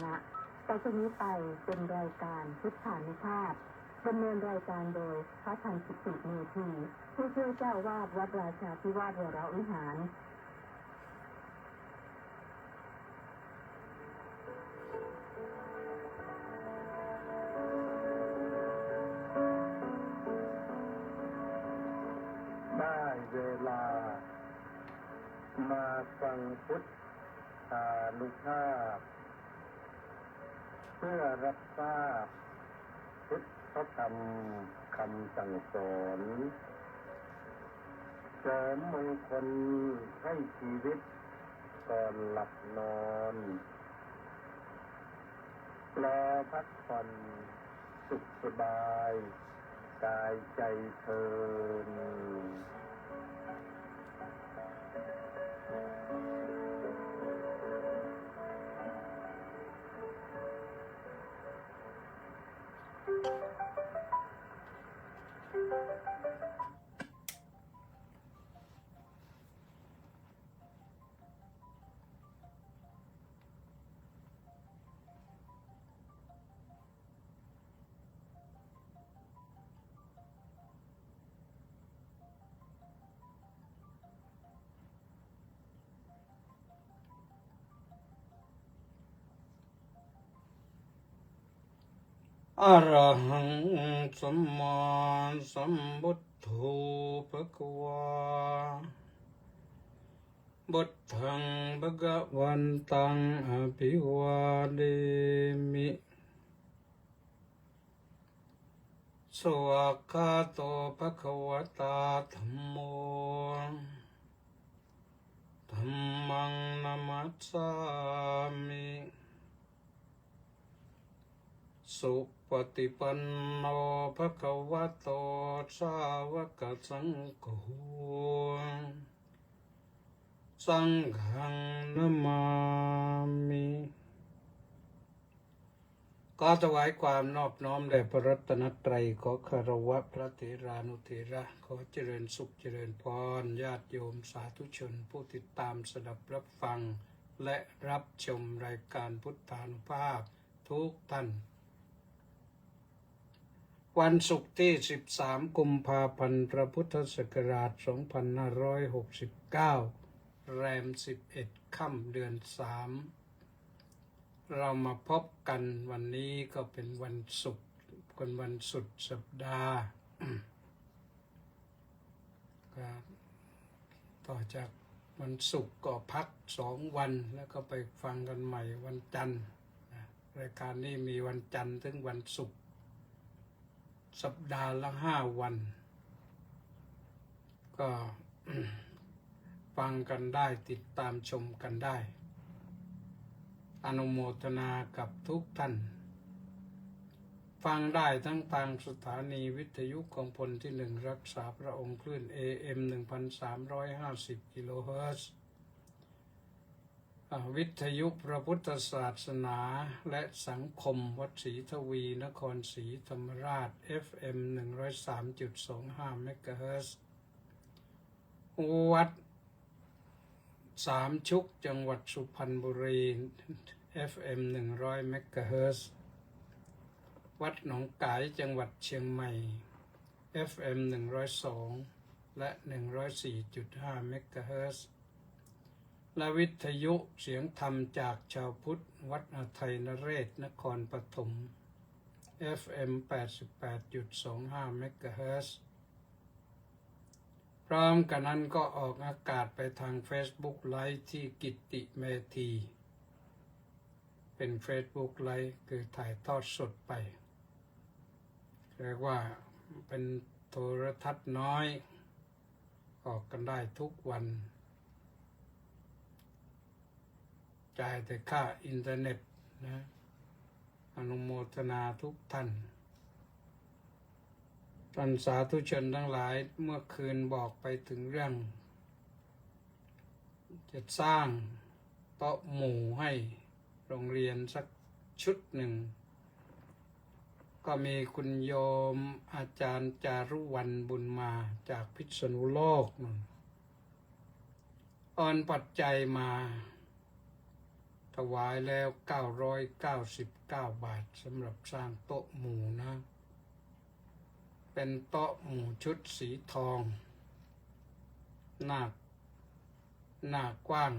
ณะต่อจากนี้ไปเป็นรายการพุทธานุภาพดำเนินรายการโดยพระทันกิติเมธีผู้ช่วยเจ้าวาดวัดราชาธิวาสวรวิหารได้เวลามาฟังพุทธานุภาพเพื่อรับทราบพุทธธรรมคำสั่งสอนเสริมมงคลให้ชีวิตก่อนหลับนอนรอพักผ่อนสุขสบายกายใจเทินอะระหังสัมมาสัมพุทโธภะคะวาพุทธังภะคะวันตังอภิวาเทมิสวากขาโตภะคะวตาธัมโมธัมมังนัมมัสสามิสุปฏิปันโนภะคะวะโตสาวกสังโฆสังฆังนะมามิก็ถวายความนอบน้อมแด่พระรัตนตรัยขอคารวะพระเถรานุเถระขอเจริญสุขเจริญพรญาติโยมสาธุชนผู้ติดตามสดับรับฟังและรับชมรายการพุทธานุภาพทุกท่านวันศุกร์ที่13กุมภาพันธ์พระพุทธศักราช2569แรม11ค่ำเดือน3เรามาพบกันวันนี้ก็เป็นวันศุกร์เป็นวันสุดสัปดาห์ก็ต่อจากวันศุกร์ก็พัก2 วันแล้วก็ไปฟังกันใหม่วันจันทร์รายการนี้มีวันจันทร์ถึงวันศุกร์สัปดาห์ละ5 วันก็ ฟังกันได้ติดตามชมกันได้อนุโมทนากับทุกท่านฟังได้ทั้งทางสถานีวิทยุกองพลที่ 1รักษาพระองค์คลื่น AM 1350 กิโลเฮิรตซ์วิทยุพระพุทธศาสนาและสังคมวัดศรีทวีนครศรีธรรมราช FM 103.25 เมกะเฮิรตซ์วัดสามชุกจังหวัดสุพรรณบุรี FM 100 เมกะเฮิรตซ์วัดหนองกายจังหวัดเชียงใหม่ FM 102 และ 104.5 เมกะเฮิรตซ์และวิทยุเสียงธรรมจากชาวพุทธวัดอาทัยนเรศนครปฐม FM 88.25 เมกะเฮิรตซ์พร้อมกันนั้นก็ออกอากาศไปทาง Facebook Live ที่กิตติเมธีเป็น Facebook Live คือถ่ายทอดสดไปเรียกว่าเป็นโทรทัศน์น้อยออกกันได้ทุกวันจ่ายแต่ค่าอินเทอร์เน็ตนะอนุโมทนาทุกท่านท่านสาธุชนทั้งหลายเมื่อคืนบอกไปถึงเรื่องจะสร้างโต๊ะหมู่ให้โรงเรียนสักชุดหนึ่งก็มีคุณโยมอาจารย์จารุวรรณบุญมาจากพิษณุโลกนั่นโอนปัจจัยมา ถวายแล้ว999 บาทสำหรับสร้างโต๊ะหมู่นะ เป็นโต๊ะหมู่ชุดสีทองหน้ากว้าง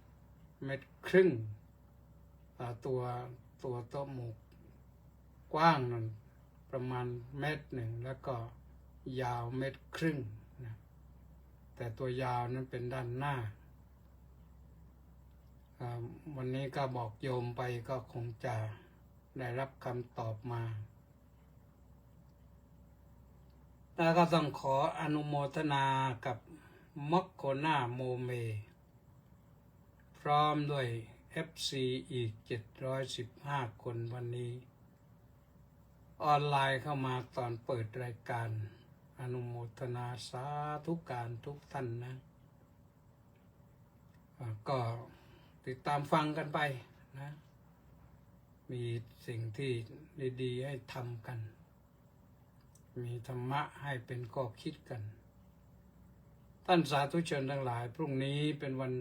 1.5 เมตรตัวโต๊ะหมู่กว้างนั่นประมาณ1 เมตรแล้วก็ยาว1.5 เมตรนะแต่ตัวยาวนั้นเป็นด้านหน้าวันนี้ก็บอกโยมไปก็คงจะได้รับคำตอบมาแล้วก็ต้องขออนุโมทนากับมัคโคนาโมเมพร้อมด้วย FC อีก715 คนวันนี้ออนไลน์เข้ามาตอนเปิดรายการอนุโมทนาสาธุการทุกท่านนะก็ติดตามฟังกันไปนะมีสิ่งที่ดีๆให้ทำกันมีธรรมะให้เป็นข้อคิดกันท่านสาธุชนทั้งหลายพรุ่งนี้เป็นวัน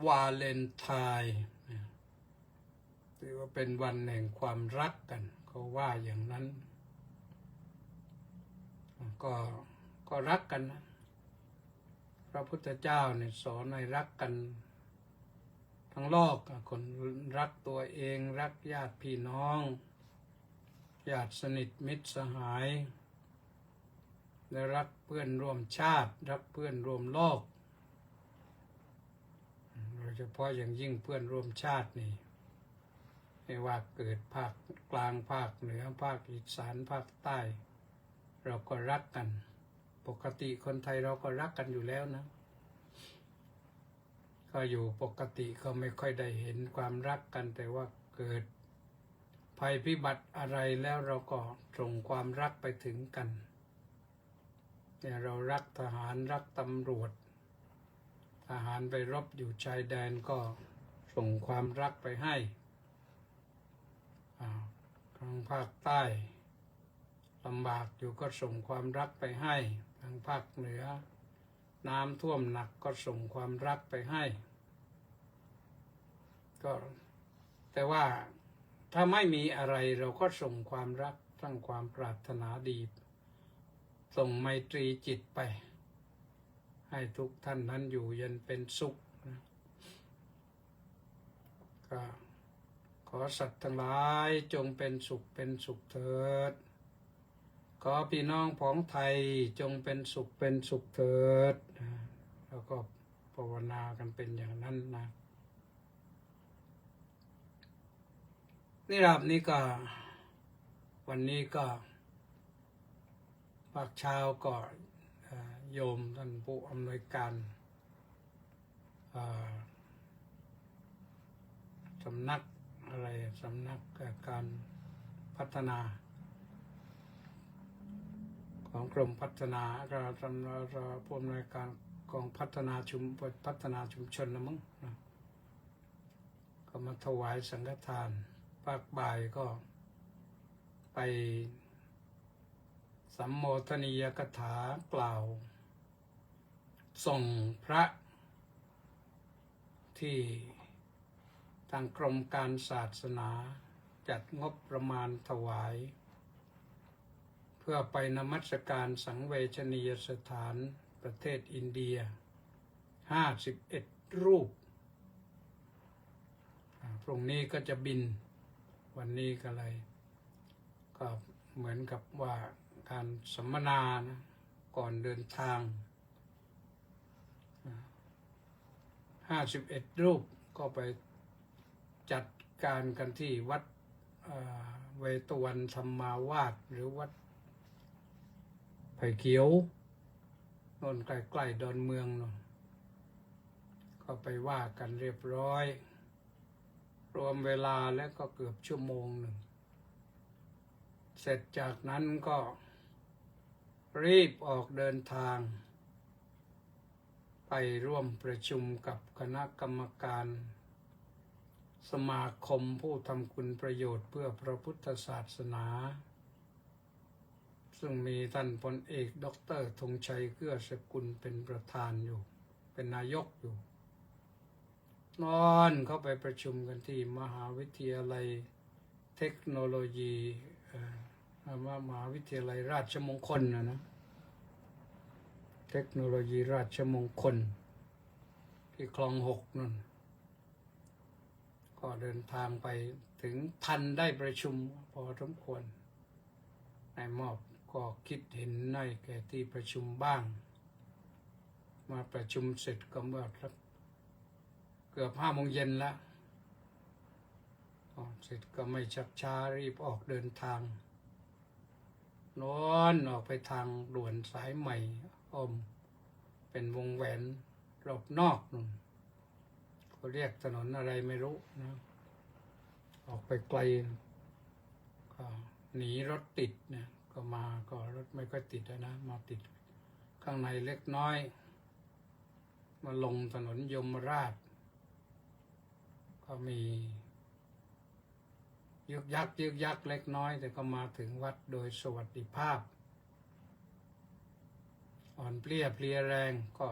วาเลนไทน์ถือว่าเป็นวันแห่งความรักกันเขาว่าอย่างนั้นก็รักกันนะพระพุทธเจ้าเนี่ยสอนให้รักกันทั้งโลกคนรักตัวเองรักญาติพี่น้องญาติสนิทมิตรสหายและรักเพื่อนร่วมชาติรักเพื่อนร่วมโลกโดยเฉพาะอย่างยิ่งเพื่อนร่วมชาตินี่ไม่ว่าเกิดภาคกลางภาคเหนือภาคอีสานภาคใต้เราก็รักกันปกติคนไทยเราก็รักกันอยู่แล้วนะก็อยู่ปกติก็ไม่ค่อยได้เห็นความรักกันแต่ว่าเกิดภัยพิบัติอะไรแล้วเราก็ส่งความรักไปถึงกันเนี่ยเรารักทหารรักตำรวจทหารไปรบอยู่ชายแดนก็ส่งความรักไปให้ทางภาคใต้ลำบากอยู่ก็ส่งความรักไปให้ทางภาคเหนือน้ำท่วมหนักก็ส่งความรักไปให้ก็แต่ว่าถ้าไม่มีอะไรเราก็ส่งความรักสร้างความปรารถนาดีส่งไมตรีจิตไปให้ทุกท่านนั้นอยู่เย็นเป็นสุขนะก็ขอสัตว์ทั้งหลายจงเป็นสุขเถิดขอพี่น้องผองไทยจงเป็นสุขเถิดแล้วก็ภาวนากันเป็นอย่างนั้นนะนี่รับนี้ก็วันนี้ก็ภาคเช้าก็โยมท่านผู้อำนวยการสำนักอะไรสำนักการพัฒนาของกรมพัฒนาผู้อำนวยการกองพัฒนาชุมชนนะมั้งนะก็มาถวายสังฆทานภาคบ่ายก็ไปสัมโมทนียกถากล่าวส่งพระที่ทางกรมการศาสนาจัดงบประมาณถวายเพื่อไปนมัสการสังเวชนียสถานประเทศอินเดีย51 รูปพรุ่งนี้ก็จะบินวันนี้ก็เลยก็เหมือนกับว่าการสัมมนานะก่อนเดินทาง51 รูปก็ไปจัดการกันที่วัดเวตวันธรรมาวาสหรือวัดไผ่เขียวโน่นใกล้ๆดอนเมืองโน่นก็ไปว่ากันเรียบร้อยรวมเวลาแล้วก็เกือบชั่วโมงหนึ่งเสร็จจากนั้นก็รีบออกเดินทางไปร่วมประชุมกับคณะกรรมการสมาคมผู้ทำคุณประโยชน์เพื่อพระพุทธศาสนาซึ่งมีท่านพลเอกดร.ธงชัยเกื้อสกุลเป็นประธานอยู่เป็นนายกอยู่ นอนเข้าไปประชุมกันที่มหาวิทยาลัยเทคโนโลยีมหาวิทยาลัยราชมงคลนะเทคโนโลยีราชมงคลที่คลอง6นั่นก็เดินทางไปถึงทันได้ประชุมพอสมควรนายมอบก็คิดเห็นในแก่ที่ประชุมบ้างมาประชุมเสร็จก็เมื่อเกือบ5 โมงเย็นแล้วเสร็จก็ไม่ชักช้ารีบออกเดินทางโน้นออกไปทางด่วนสายใหม่เป็นวงแหวนรอบนอกนู่นเขาเรียกถนนอะไรไม่รู้นะออกไปไกลก็หนีรถติดเนี่ยก็รถไม่ค่อยติดนะมาติดข้างในเล็กน้อยมาลงถนนยมราชก็มียึกยักเล็กน้อยแต่ก็มาถึงวัดโดยสวัสดิภาพอ่อนเพลียแรงก็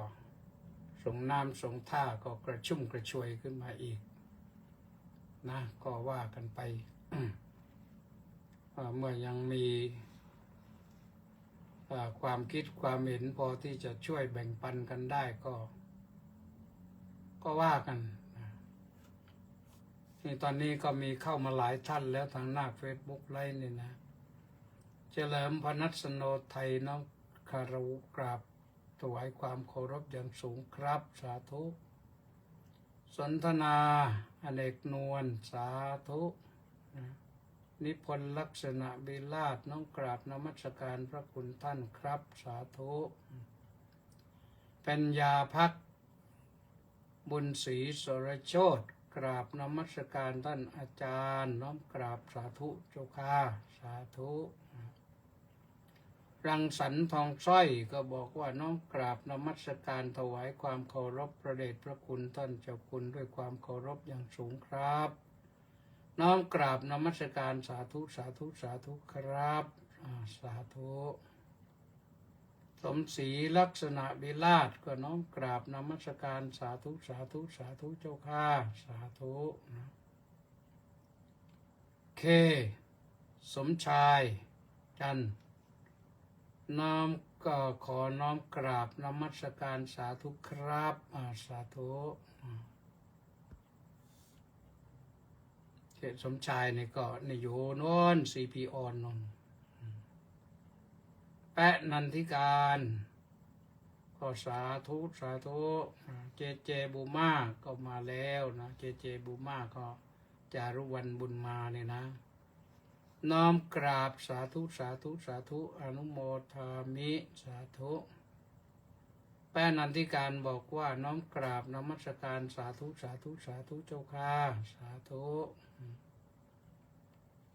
ส่งน้ำส่งท่าก็กระชุ่มกระชวยขึ้นมาอีกนะก็ว่ากันไป เมื่อยังมีความคิดความเห็นพอที่จะช่วยแบ่งปันกันได้ก็ว่ากันนี่ตอนนี้ก็มีเข้ามาหลายท่านแล้วทางหน้า Facebook ไลน์นี่นะเฉลิมพนัสโนไทยน้องคารวะกราบถวายความเคารพอย่างสูงครับสาธุสนทนาอเนกนวลสาธุนิพนธ์ลักษณะบิลาศน้องกราบนมัสการพระคุณท่านครับสาธุเป็นยาพักบุญศรีสรโชติกราบนมัสการท่านอาจารย์น้อมกราบสาธุเจ้าค่ะสาธุรังสรรค์ทองสร้อยก็บอกว่าน้อมกราบนมัสการถวายความเคารพพระเดชพระคุณท่านเจ้าคุณด้วยความเคารพอย่างสูงครับน้อมกราบนมัสการสาธุสาธุสาธุครับสาธุสมศรีลักษณะบิลาศก็น้อมกราบนมัสการสาธุสาธุสาธุเจ้าค่ะสาธุเคสมชายจันน้อมก็ขอน้อมกราบนมัสการสาธุครับสาธุเขตสมชายนี่ก็นี่อยู่โน่น CPO นนแปะนันทิการก็สาธุสาธุเจบูมาก็มาแล้วนะเจบูมาก็จารุวรรณบุญมาเนี่ยนะน้อมกราบสาธุสาธุสาธุอนุโมทามิสาธุแป้นันทิการบอกว่าน้อมกราบนมัสการสาธุสาธุสาธุเจ้าค่ะสาธุ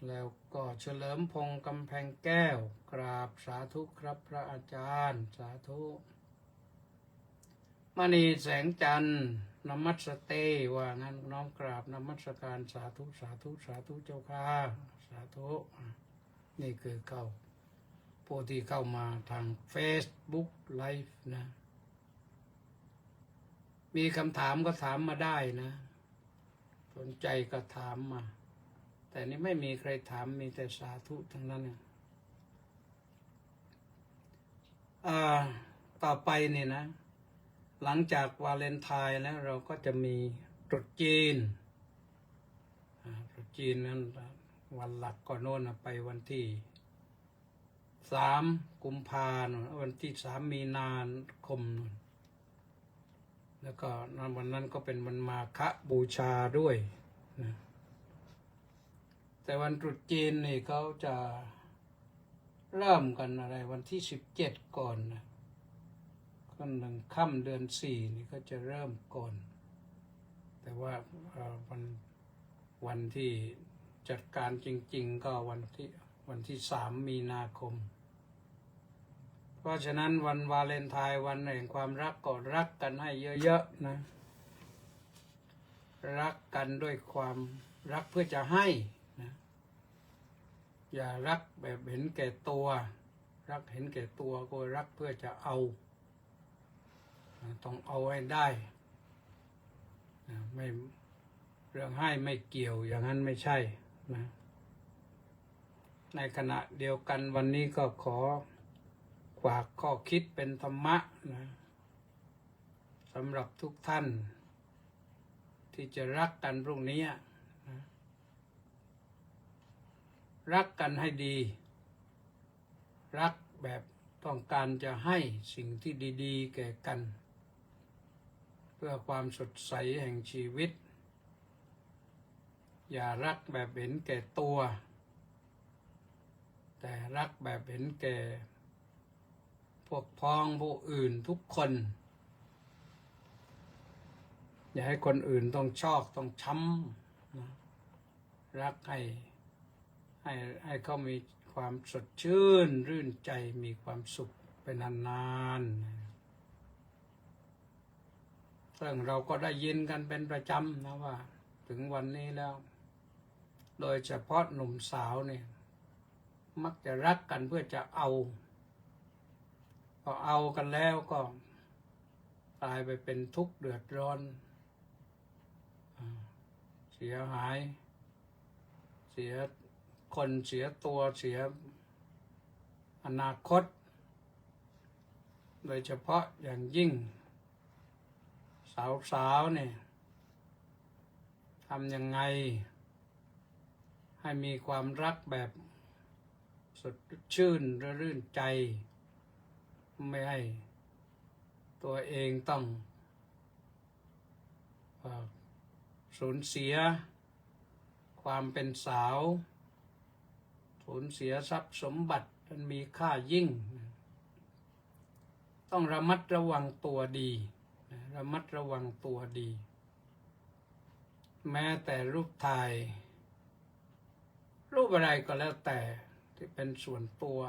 แล้วก็เฉลิมพงษ์กำแพงแก้วกราบสาธุครับพระอาจารย์สาธุมณีแสงจันทร์นมัสเตว่างั้นน้อมกราบนมัสการสาธุสาธุสาธุเจ้าค่ะสาธุนี่คือผู้ที่เข้ามาทาง Facebook Live นะมีคำถามก็ถามมาได้นะสนใจก็ถามมาแต่นี่ไม่มีใครถามมีแต่สาธุทั้งนั้นต่อไปนี่นะหลังจากวาเลนไทน์แล้วเราก็จะมีตรุษจีนนั้นวันหลักก่อนโน้นไปวันที่3 กุมภาพันธ์วันที่3 มีนาคมแล้วก็วันนั้นก็เป็นวันมาฆบูชาด้วยนะแต่วันตรุษจีนนี่เขาจะเริ่มกันอะไรวันที่17ก่อนนะก็1 ค่ำเดือน 4นี่ก็จะเริ่มก่อนแต่ว่าวันที่จัดการจริงๆก็วันที่3 มีนาคมเพราะฉะนั้นวันวาเลนไทน์วันแห่งความรักก็รักกันให้เยอะๆนะรักกันด้วยความรักเพื่อจะให้นะอย่ารักแบบเห็นแก่ตัวรักเห็นแก่ตัวก็รักเพื่อจะเอาต้องเอาให้ได้ ไม่เรื่องให้ไม่เกี่ยวอย่างนั้นไม่ใช่นะในขณะเดียวกันวันนี้ก็ขอฝากข้อคิดเป็นธรรมะนะสำหรับทุกท่านที่จะรักกันพรุ่งนี้นะรักกันให้ดีรักแบบต้องการจะให้สิ่งที่ดีๆแก่กันเพื่อความสดใสแห่งชีวิตอย่ารักแบบเห็นแก่ตัวแต่รักแบบเห็นแก่พวกพ้องผู้อื่นทุกคนอย่าให้คนอื่นต้องชอกต้องช้ำนะรักให้เขามีความสดชื่นรื่นใจมีความสุขไปนานๆซึ่งเราก็ได้ยินกันเป็นประจำนะว่าถึงวันนี้แล้วโดยเฉพาะหนุ่มสาวเนี่ยมักจะรักกันเพื่อจะเอาพอเอากันแล้วก็กลายไปเป็นทุกข์เดือดร้อนเสียหายเสียคนเสียตัวเสียอนาคตโดยเฉพาะอย่างยิ่งสาวๆเนี่ยทำยังไงให้มีความรักแบบสดชื่นและรื่นใจไม่ให้ตัวเองต้องสูญเสียความเป็นสาวสูญเสียทรัพย์สมบัติมันมีค่ายิ่งต้องระมัดระวังตัวดีระมัดระวังตัวดีแม้แต่รูปถ่ายรูปอะไรก็แล้วแต่ที่เป็นส่วนตัว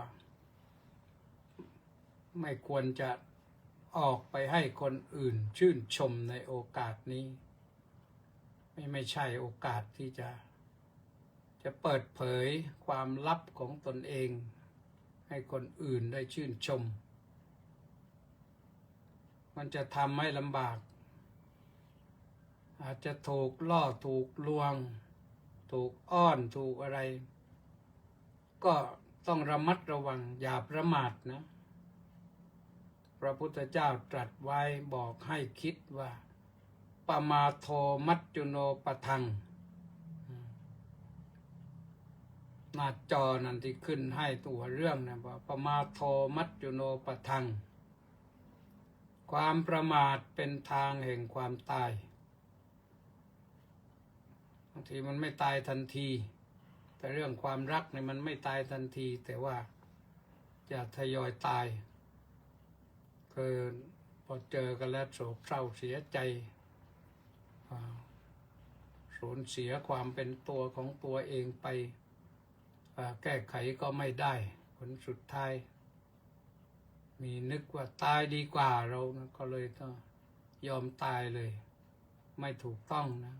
ไม่ควรจะออกไปให้คนอื่นชื่นชมในโอกาสนี้ไม่ใช่โอกาสที่จะเปิดเผยความลับของตนเองให้คนอื่นได้ชื่นชมมันจะทำให้ลำบากอาจจะถูกล่อถูกลวงถูกอ้อนถูกอะไรก็ต้องระมัดระวังอย่าประมาทนะพระพุทธเจ้าตรัสไว้บอกให้คิดว่าปมาโทมัจจุโนปทังหน้าจอนั่นที่ขึ้นให้ตัวเรื่องนะว่าปมาโทมัจจุโนปทังความประมาทเป็นทางแห่งความตายบางทีมันไม่ตายทันทีแต่เรื่องความรักเนี่ยมันไม่ตายทันทีแต่ว่าจะทยอยตายคือพอเจอกันแล้วโศกเศร้าเสียใจสูญเสียความเป็นตัวของตัวเองไปแก้ไขก็ไม่ได้ผลสุดท้ายมีนึกว่าตายดีกว่าเรานะก็เลยต้องยอมตายเลยไม่ถูกต้องนะ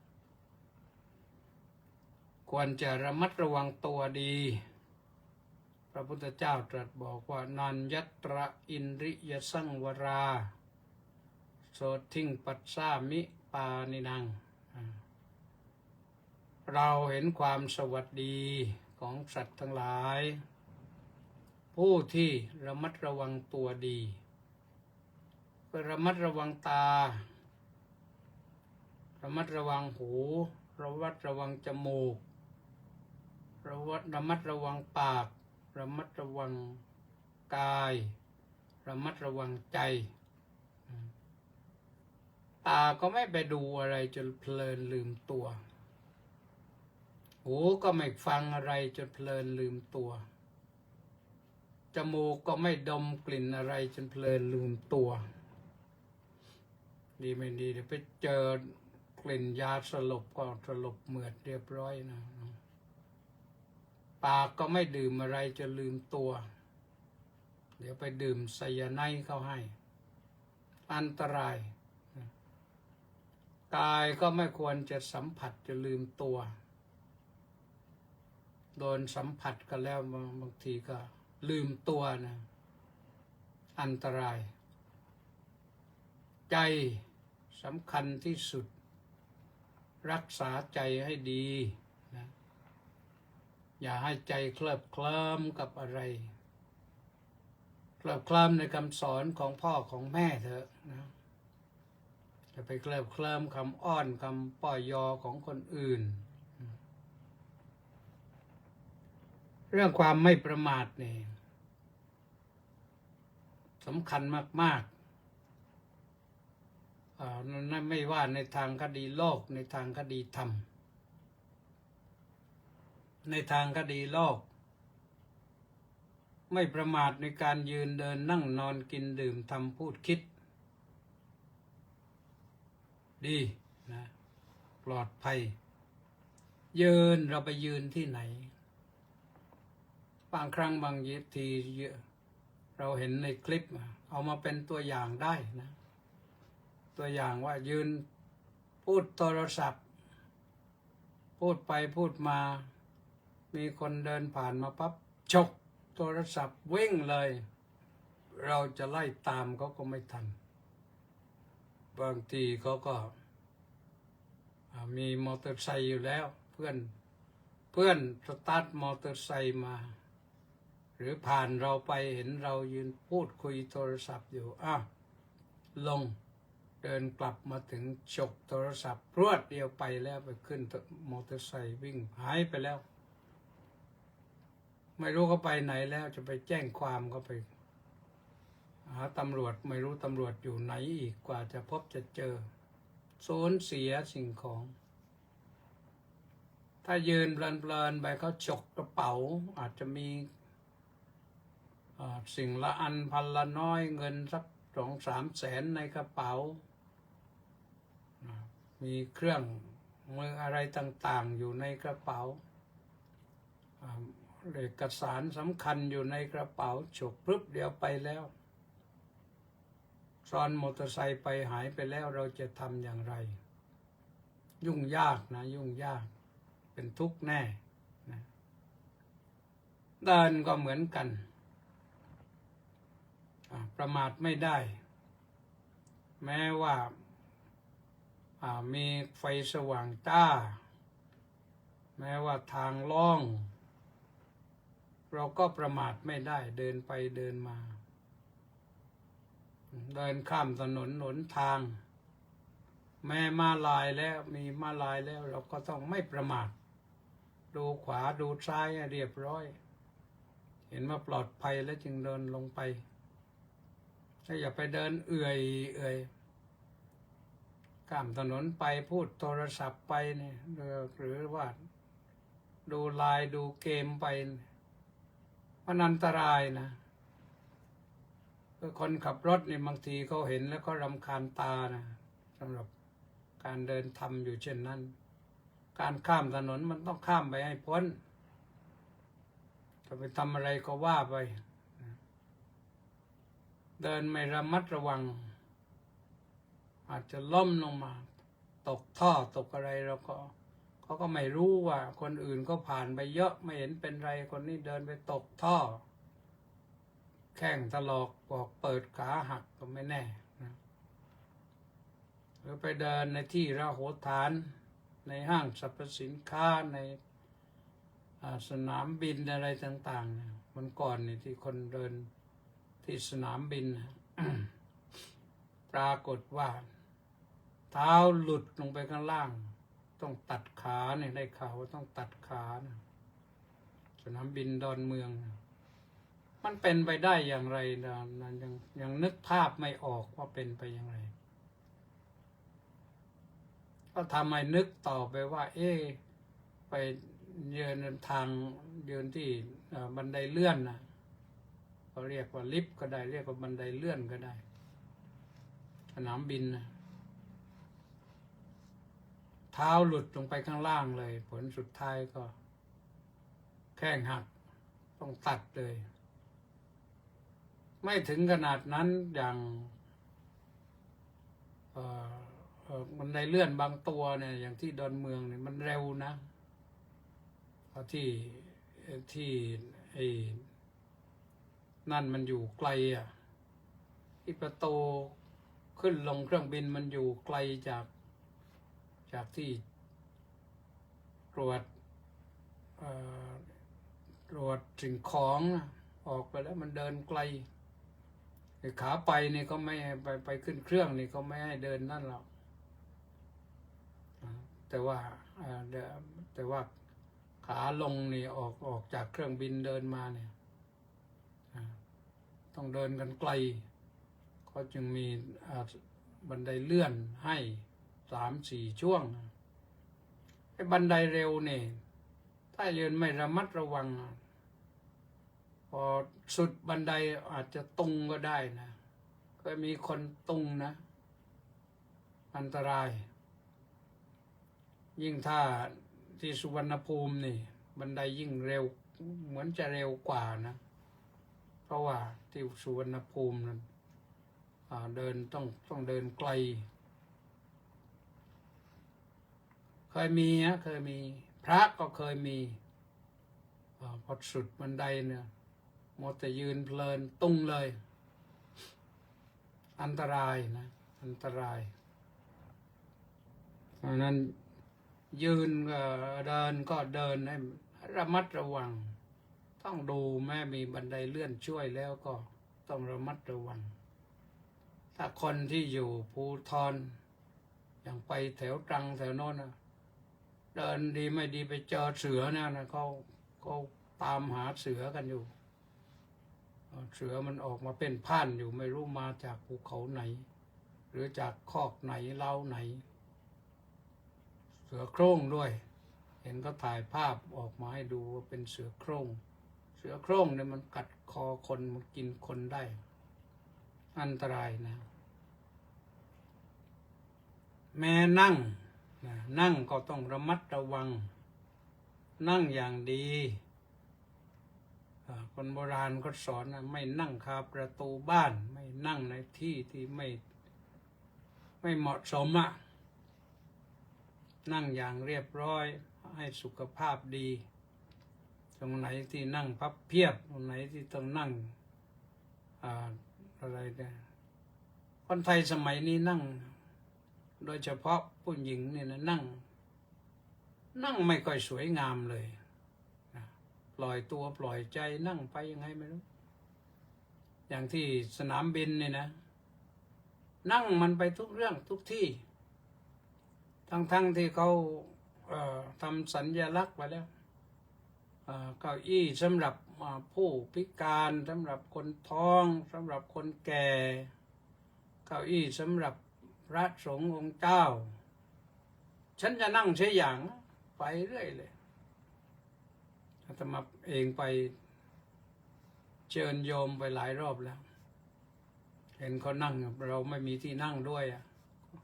ควรจะระมัดระวังตัวดีพระพุทธเจ้าตรัสบอกว่านันยัตระอินริยสังวราโสทิงปัสสามิปานินังเราเห็นความสวัสดีของสัตว์ทั้งหลายผู้ที่ระมัดระวังตัวดีก็ระมัดระวังตาระมัดระวังหูระมัดระวังจมูกระมัดระวังปากระมัดระวังกายระมัดระวังใจตาก็ไม่ไปดูอะไรจนเพลินลืมตัวหูก็ไม่ฟังอะไรจนเพลินลืมตัวจมูกก็ไม่ดมกลิ่นอะไรจนเพลินลืมตัวดีไม่ดีเดี๋ยวไปเจอกลิ่นยาสลบก็สลบเหมือดเรียบร้อยนะปากก็ไม่ดื่มอะไรจนลืมตัวเดี๋ยวไปดื่มไซยาไนด์เข้าให้อันตรายกายก็ไม่ควรจะสัมผัสจนลืมตัวโดนสัมผัสกันแล้วบางทีก็ลืมตัวนะอันตรายใจสำคัญที่สุด รักษาใจให้ดีนะอย่าให้ใจเคลิบเคลิ้มกับอะไรเคลิบเคลิ้มในคำสอนของพ่อของแม่เถอะนะจะไปเคลิบเคลิ้มคำอ้อนคำป้อยยอของคนอื่น เรื่องความไม่ประมาทนี่สำคัญมากนั่นไม่ว่าในทางคดีโลกในทางคดีธรรมในทางคดีโลกไม่ประมาทในการยืนเดินนั่งนอนกินดื่มทำพูดคิดดีนะปลอดภัยยืนเราไปยืนที่ไหนบางครั้งบางทีเราเห็นในคลิปเอามาเป็นตัวอย่างได้นะตัวอย่างว่ายืนพูดโทรศัพท์พูดไปพูดมามีคนเดินผ่านมาปั๊บฉกโทรศัพท์วิ่งเลยเราจะไล่ตามเขาก็ไม่ทันบางทีเขาก็มีมอเตอร์ไซค์อยู่แล้วเพื่อนสตาร์ทมอเตอร์ไซค์มาหรือผ่านเราไปเห็นเรายืนพูดคุยโทรศัพท์อยู่ลงเดินกลับมาถึงฉกโทรศัพท์รวดเดียวไปแล้วไปขึ้นมอเตอร์ไซค์วิ่งหายไปแล้วไม่รู้เขาไปไหนแล้วจะไปแจ้งความเขาไปหาตำรวจไม่รู้ตำรวจอยู่ไหนอีกกว่าจะพบจะเจอสูญเสียสิ่งของถ้ายืนเพลินๆไปเขาฉกกระเป๋าอาจจะมีสิ่งละอันพันละน้อยเงินสัก2-3 แสนในกระเป๋ามีเครื่องมืออะไรต่างๆอยู่ในกระเป๋าเอกสารสำคัญอยู่ในกระเป๋าฉกปุ๊บเดียวไปแล้วซ้อนมอเตอร์ไซค์ไปหายไปแล้วเราจะทำอย่างไรยุ่งยากนะยุ่งยากเป็นทุกข์แน่นะเดินก็เหมือนกันประมาทไม่ได้แม้ว่ามีไฟสว่างจ้าแม้ว่าทางล่องเราก็ประมาทไม่ได้เดินไปเดินมาเดินข้ามถนนหนทางแม้ม้าลายแล้วมีม้าลายแล้วเราก็ต้องไม่ประมาทดูขวาดูซ้ายให้เรียบร้อยเห็นว่าปลอดภัยแล้วจึงเดินลงไปถ้าอย่าไปเดินเอื่อยข้ามถนนไปพูดโทรศัพท์ไปเนี่ยหรือว่าดูไลน์ดูเกมไปมันอันตรายนะคนขับรถเนี่ยบางทีเขาเห็นแล้วก็รำคาญตานะสำหรับการเดินทำอยู่เช่นนั้นการข้ามถนนมันต้องข้ามไปให้พ้นจะไปทำอะไรก็ว่าไปเดินไม่ระมัดระวังอาจจะล้มลงมาตกท่อตกอะไรเขาก็ไม่รู้ว่าคนอื่นก็ผ่านไปเยอะไม่เห็นเป็นไรคนนี้เดินไปตกท่อแข้งถลอกบอกเปิดขาหักก็ไม่แน่นะหรือไปเดินในที่ระโหฐานในห้างสรรพสินค้าในสนามบินอะไรต่างๆมันก่อนนี่ที่คนเดินที่สนามบิน ปรากฏว่าเท้าหลุดลงไปข้างล่างต้องตัดขาเนี่ยได้ข่าวว่าต้องตัดขานะสนามบินดอนเมืองนะมันเป็นไปได้อย่างไรนะยังนึกภาพไม่ออกว่าเป็นไปอย่างไรก็ทำให้นึกต่อไปว่าไปเดินทางเดินที่บันไดเลื่อนนะเขาเรียกว่าลิฟต์ก็ได้เรียกว่าบันไดเลื่อนก็ได้สนามบินนะเท้าหลุดลงไปข้างล่างเลยผลสุดท้ายก็แข้งหักต้องตัดเลยไม่ถึงขนาดนั้นอย่างบันไดเลื่อนบางตัวเนี่ยอย่างที่ดอนเมืองเนี่ยมันเร็วนะที่นั่นมันอยู่ไกลที่ประตูขึ้นลงเครื่องบินมันอยู่ไกลจากที่ รวจเอ่อตรวจสิ่งของนะออกไปแล้วมันเดินไกลไอ้ขาไปนี่ก็ไม่ให้ไปขึ้นเครื่องนี่ก็ไม่ให้เดินนั่นหรอกแต่ว่าแต่ว่าขาลงนี่ออกจากเครื่องบินเดินมาเนี่ยต้องเดินกันไกลเขาจึงมีบันไดเลื่อนให้3-4 ช่วงไอ้บันไดเร็วนี่ถ้ายืนไม่ระมัดระวังพอสุดบันไดอาจจะตุงก็ได้นะก็มีคนตุงนะอันตราย ยิ่งถ้าที่สุวรรณภูมินี่บันไดยิ่งเร็วเหมือนจะเร็วกว่านะเพราะว่าที่สุวรรณภูมินั้นเดินต้องเดินไกลเคยมีพระก็เคยมีพอสุดบันไดเนี่ยหมดแต่ยืนเพลินตุ้งเลยอันตรายนะอันตรายเพราะนั้นยืนเดินก็เดินให้ระมัดระวังต้องดูแม้มีบันไดเลื่อนช่วยแล้วก็ต้องระมัดระวังถ้าคนที่อยู่ภูธรอย่างไปแถวตรังแถวโน้นนะเดินดีไม่ดีไปเจอเสือนะเขาตามหาเสือกันอยู่เสือมันออกมาเป็นพ่านอยู่ไม่รู้มาจากภูเขาไหนหรือจากคอกไหนเล้าไหนเสือโคร่งด้วยเห็นก็ถ่ายภาพออกมาให้ดูว่าเป็นเสือโคร่งเนี่ยมันกัดคอคนมันกินคนได้อันตรายนะแม้นั่งก็ต้องระมัดระวังนั่งอย่างดีคนโบราณก็สอนนะไม่นั่งคาประตูบ้านไม่นั่งในที่ที่ไม่เหมาะสมนั่งอย่างเรียบร้อยให้สุขภาพดีตรงไหนที่นั่งพับเพียบตรงไหนที่ต้องนั่งอะไรเนี่ยคนไทยสมัยนี้นั่งโดยเฉพาะผู้หญิงเนี่ยนะนั่งไม่ค่อยสวยงามเลยปล่อยตัวปล่อยใจนั่งไปยังไงไม่รู้อย่างที่สนามบินเนี่ยนะนั่งมันไปทุกเรื่องทุกที่ทั้งที่เขาทำสัญลักษณ์ไว้แล้วเก้าอี้สำหรับผู้พิการสำหรับคนท้องสำหรับคนแก่เก้าอี้สำหรับพระสงฆ์องค์เจ้าฉันจะนั่งเฉยอย่างไปเรื่อยเลยอาตมาเองไปเชิญโยมไปหลายรอบแล้วเห็นเขานั่งเราไม่มีที่นั่งด้วย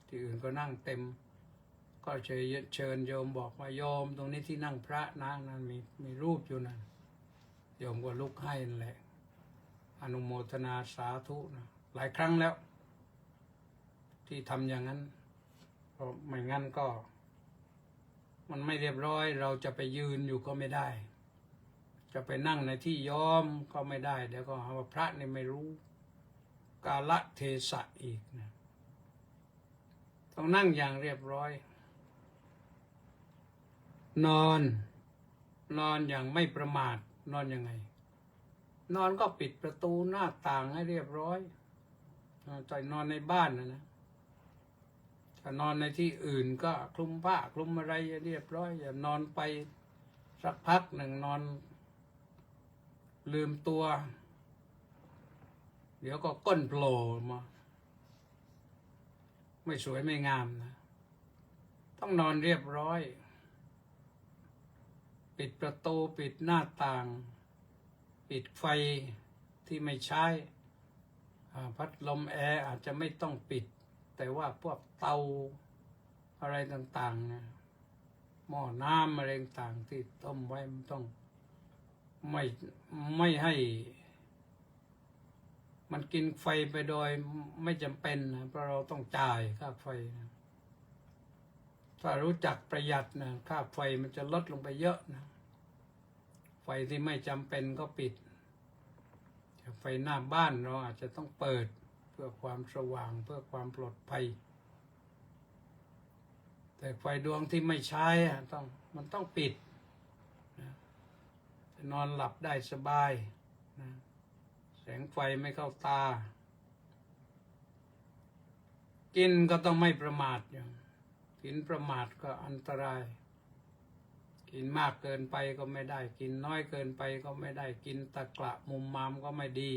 ที่อื่นก็นั่งเต็มก็เชิญโยมบอกว่าโยมตรงนี้ที่นั่งพระนะนั่นมีรูปอยู่นั่นโยมก็ลุกให้นั่นแหละอนุโมทนาสาธุนะหลายครั้งแล้วที่ทำอย่างนั้นเพราะไม่งั้นก็มันไม่เรียบร้อยเราจะไปยืนอยู่ก็ไม่ได้จะไปนั่งในที่ยอมก็ไม่ได้เดี๋ยวก็หาว่าพระนี่ไม่รู้กาลเทศะอีกนะต้องนั่งอย่างเรียบร้อยนอนอย่างไม่ประมาทนอนยังไงนอนก็ปิดประตูหน้าต่างให้เรียบร้อยใจนอนในบ้านนะถ้านอนในที่อื่นก็คลุมผ้าคลุมอะไรเรียบร้อยอย่านอนไปสักพักหนึ่งนอนลืมตัวเดี๋ยวก็ก้นโผล่มาไม่สวยไม่งามนะต้องนอนเรียบร้อยปิดประตูปิดหน้าต่างปิดไฟที่ไม่ใช้พัดลมแอร์อาจจะไม่ต้องปิดแต่ว่าพวกเตาอะไรต่างๆนะหม้อน้ำอะไรต่างที่ต้มไว้มันต้องไม่ให้มันกินไฟไปโดยไม่จำเป็นนะเพราะเราต้องจ่ายค่าไฟนะถ้ารู้จักประหยัดนะค่าไฟมันจะลดลงไปเยอะนะไฟที่ไม่จำเป็นก็ปิดไฟหน้าบ้านเราอาจจะต้องเปิดเพื่อความสว่างเพื่อความปลอดภัยแต่ไฟดวงที่ไม่ใช้ต้อง มันต้องปิดนะจะนอนหลับได้สบายนะแสงไฟไม่เข้าตา กินก็ต้องไม่ประมาทอย่างกินประมาทก็อันตราย กินมากเกินไปก็ไม่ได้ กินน้อยเกินไปก็ไม่ได้ กินตะกละมุมมามก็ไม่ดี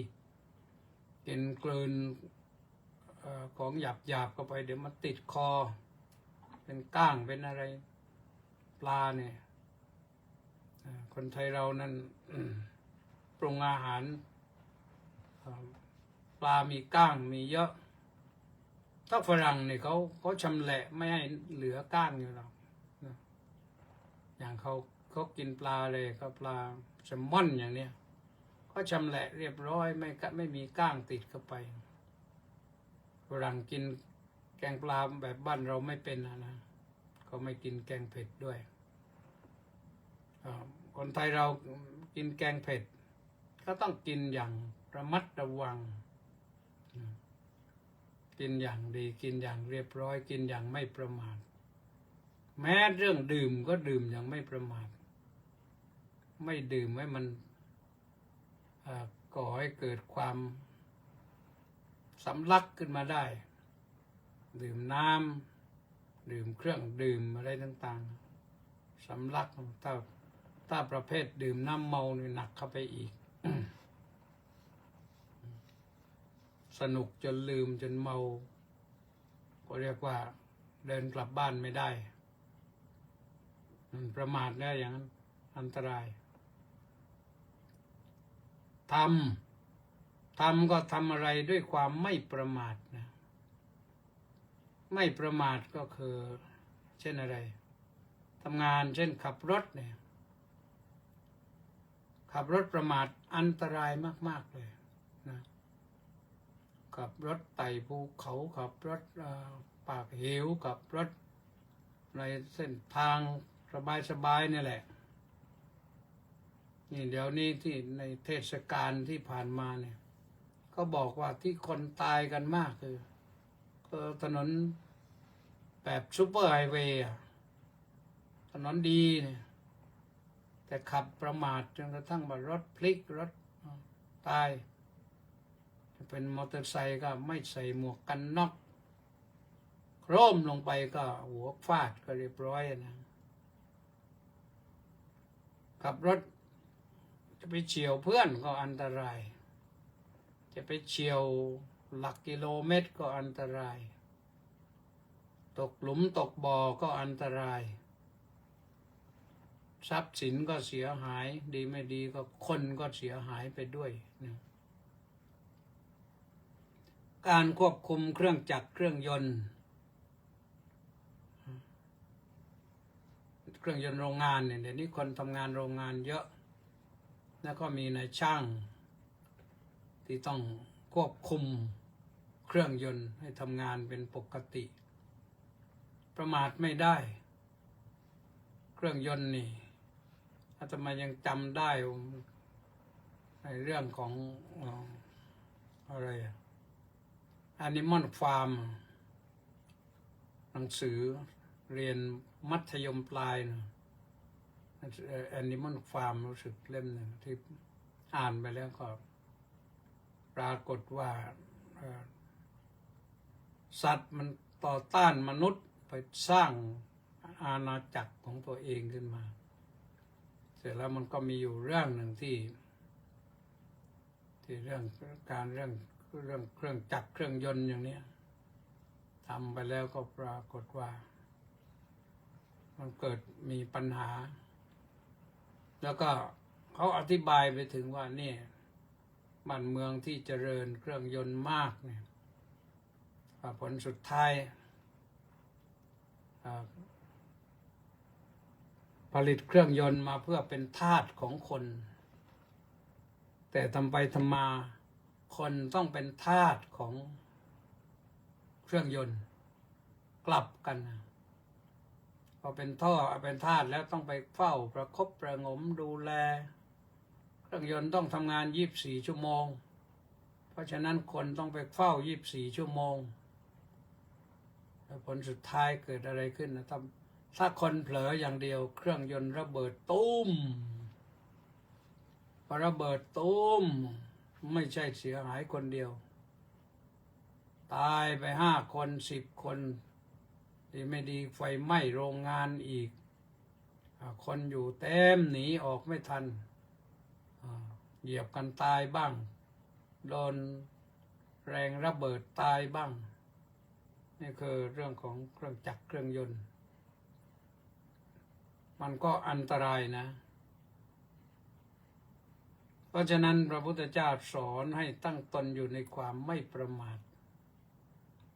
กินกลืนของหยาบๆเข้าไปเดี๋ยวมันติดคอ เป็นก้างเป็นอะไร ปลาเนี่ยคนไทยเรานั้นปรุงอาหารปลามีก้างมีเยอะถ้าฝรั่งเนี่ยเขาชำแหละไม่ให้เหลือก้างอยู่หรอกนะอย่างเขากินปลาเลยก็ปลาแซลมอนอย่างเนี้ยเขาชำแหละเรียบร้อยไม่มีก้างติดเข้าไปฝรั่งกินแกงปลาแบบบ้านเราไม่เป็นนะเขาไม่กินแกงเผ็ดด้วยคนไทยเรากินแกงเผ็ดก็ต้องกินอย่างระมัดระวังกินอย่างดีกินอย่างเรียบร้อยกินอย่างไม่ประมาทแม้เรื่องดื่มก็ดื่มอย่างไม่ประมาทไม่ดื่มให้มันก่อให้เกิดความสำลักขึ้นมาได้ดื่มน้ำดื่มเครื่องดื่มอะไรต่างๆสำลักถ้าประเภทดื่มน้ำเมานี่หนักเข้าไปอีก สนุกจนลืมจนเมาก็เรียกว่าเดินกลับบ้านไม่ได้ประมาทได้อย่างนั้นอันตรายทำก็ทำอะไรด้วยความไม่ประมาทนะไม่ประมาทก็คือเช่นอะไรทำงานเช่นขับรถเนี่ยขับรถประมาทอันตรายมากๆเลยนะขับรถไต่ภูเขาขับรถปากเหวขับรถในเส้นทางสบายๆนี่แหละนี่เดี๋ยวนี้ที่ในเทศกาลที่ผ่านมาเนี่ยก็บอกว่าที่คนตายกันมากคือถนนแบบซูเปอร์ไฮเวย์ถนนดีเนี่ยแต่ขับประมาทจนกระทั่งว่ารถพลิกรถตายเป็นมอเตอร์ไซค์ก็ไม่ใส่หมวกกันน็อกโครมลงไปก็หัวฟาดก็เรียบร้อยนะขับรถจะไปเฉียวเพื่อนก็อันตรายจะไปเฉียวหลักกิโลเมตรก็อันตรายตกหลุมตกบ่อก็อันตรายทรัพย์สินก็เสียหายดีไม่ดีก็คนก็เสียหายไปด้วยนะการควบคุมเครื่องจักรเครื่องยนต์โรงงานเนี่ยเดี๋ยวนี้คนทำงานโรงงานเยอะแล้วก็มีนายช่างที่ต้องควบคุมเครื่องยนต์ให้ทำงานเป็นปกติประมาทไม่ได้เครื่องยนต์นี่อาตมายังจำได้ในเรื่องของอะไรAnimal Farm หนังสือเรียนมัธยมปลายนะAnimal Farm รู้สึกเล่มหนึ่งที่อ่านไปแล้วก็ปรากฏว่าสัตว์มันต่อต้านมนุษย์ไปสร้างอาณาจักรของตัวเองขึ้นมาเสร็จแล้วมันก็มีอยู่เรื่องหนึ่งที่เรื่องเครื่องจักรเครื่องยนต์อย่างนี้ทำไปแล้วก็ปรากฏว่ามันเกิดมีปัญหาแล้วก็เขาอธิบายไปถึงว่านี่บ้านเมืองที่เจริญเครื่องยนต์มากเนี่ยผลสุดท้ายผลิตเครื่องยนต์มาเพื่อเป็นทาสของคนแต่ทำไปทำมาคนต้องเป็นทาสของเครื่องยนต์กลับกันพอเป็นทาสแล้วต้องไปเฝ้าประคบประหงมดูแลเครื่องยนต์ต้องทำงาน24 ชั่วโมงเพราะฉะนั้นคนต้องไปเฝ้า24 ชั่วโมงแล้วผลสุดท้ายเกิดอะไรขึ้นนะ ถ้าคนเผลออย่างเดียวเครื่องยนต์ระเบิดตุ้มพอระเบิดตุ้มไม่ใช่เสียหายคนเดียวตายไป5 คน10 คนดีไม่ดีไฟไหม้โรงงานอีกคนอยู่เต็มหนีออกไม่ทันเหยียบกันตายบ้างโดนแรงระเบิดตายบ้างนี่คือเรื่องของเครื่องจักรเครื่องยนต์มันก็อันตรายนะเพราะฉะนั้นพระพุทธเจ้าสอนให้ตั้งตนอยู่ในความไม่ประมาท